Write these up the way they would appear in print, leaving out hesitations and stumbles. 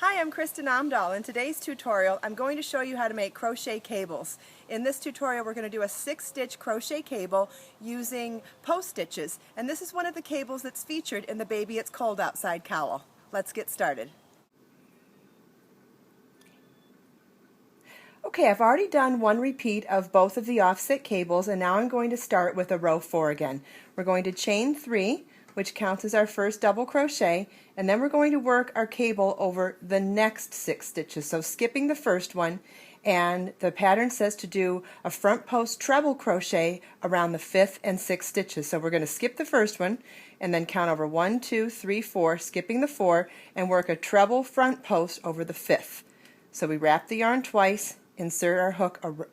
Hi, I'm Kristen Amdahl. In today's tutorial, I'm going to show you how to make crochet cables. In this tutorial, we're going to do a 6-stitch crochet cable using post stitches. And this is one of the cables that's featured in the Baby It's Cold Outside cowl. Let's get started. Okay, I've already done one repeat of both of the offset cables, and now I'm going to start with a row 4 again. We're going to chain 3, which counts as our first double crochet, and then we're going to work our cable over the next 6 stitches. So skipping the first one, and the pattern says to do a front post treble crochet around the 5th and 6th stitches. So we're going to skip the first one and then count over 1, 2, 3, 4, skipping the 4, and work a treble front post over the 5th. So we wrap the yarn twice, insert our hook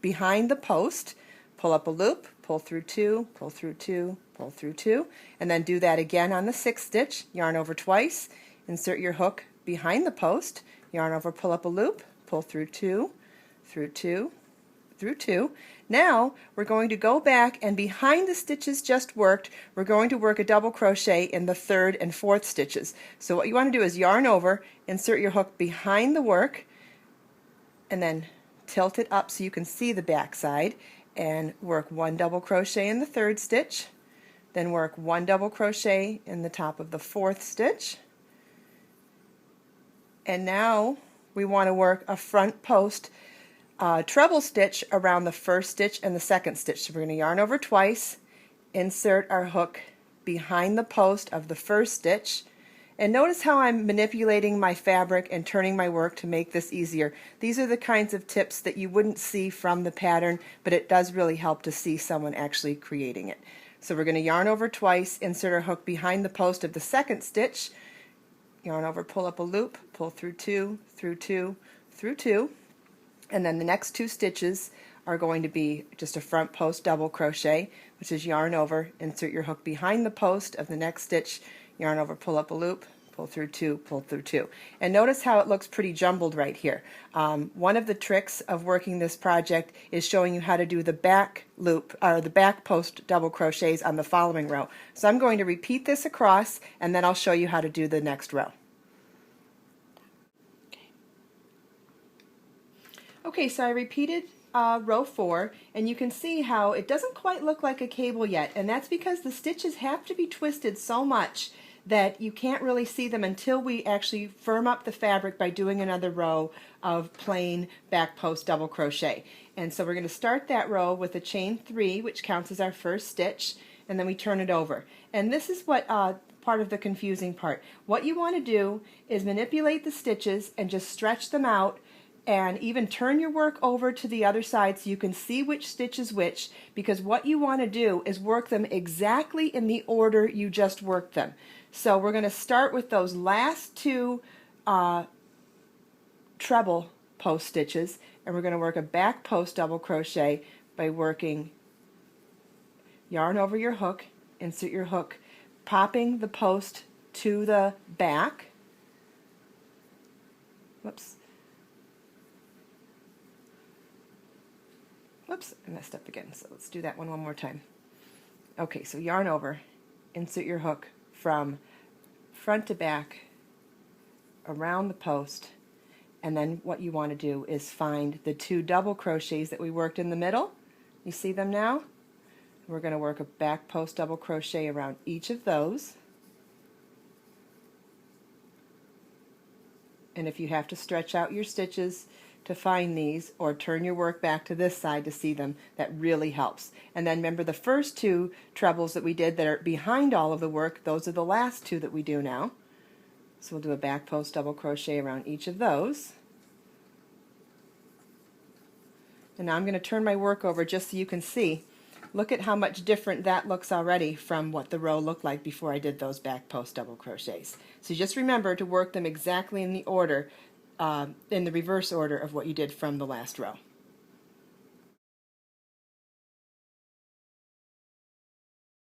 behind the post, pull up a loop, pull through 2, pull through 2, pull through 2, and then do that again on the 6th stitch, yarn over twice, insert your hook behind the post, yarn over, pull up a loop, pull through 2, through 2, through 2. Now we're going to go back, and behind the stitches just worked, we're going to work a double crochet in the 3rd and 4th stitches. So what you want to do is yarn over, insert your hook behind the work, and then tilt it up so you can see the back side, and work 1 double crochet in the 3rd stitch, then work 1 double crochet in the top of the 4th stitch, and now we want to work a front post treble stitch around the 1st stitch and the 2nd stitch. So we're going to yarn over twice, insert our hook behind the post of the 1st stitch, and notice how I'm manipulating my fabric and turning my work to make this easier. These are the kinds of tips that you wouldn't see from the pattern, but it does really help to see someone actually creating it. So we're going to yarn over twice, insert our hook behind the post of the 2nd stitch, yarn over, pull up a loop, pull through 2, through 2, through 2, and then the next 2 stitches are going to be just a front post double crochet, which is yarn over, insert your hook behind the post of the next stitch, yarn over, pull up a loop, pull through 2, pull through 2. And notice how it looks pretty jumbled right here. One of the tricks of working this project is showing you how to do the back loop, or the back post double crochets on the following row. So I'm going to repeat this across, and then I'll show you how to do the next row. Okay, so I repeated row 4, and you can see how it doesn't quite look like a cable yet, and that's because the stitches have to be twisted so much that you can't really see them until we actually firm up the fabric by doing another row of plain back post double crochet. And so we're going to start that row with a chain 3, which counts as our first stitch, and then we turn it over. And this is what part of the confusing part. What you want to do is manipulate the stitches and just stretch them out, and even turn your work over to the other side so you can see which stitch is which, because what you want to do is work them exactly in the order you just worked them. So we're going to start with those last 2 treble post stitches, and we're going to work a back post double crochet by working yarn over your hook, insert your hook, popping the post to the back. Whoops. Whoops, I messed up again, so let's do that one more time. Okay, so yarn over, insert your hook from front to back around the post, and then what you want to do is find the 2 double crochets that we worked in the middle. You see them now? We're going to work a back post double crochet around each of those. And if you have to stretch out your stitches to find these, or turn your work back to this side to see them, that really helps. And then remember, the first 2 trebles that we did that are behind all of the work, those are the last 2 that we do now. So we'll do a back post double crochet around each of those. And now I'm going to turn my work over just so you can see. Look at how much different that looks already from what the row looked like before I did those back post double crochets. So just remember to work them exactly in the order, in the reverse order of what you did from the last row.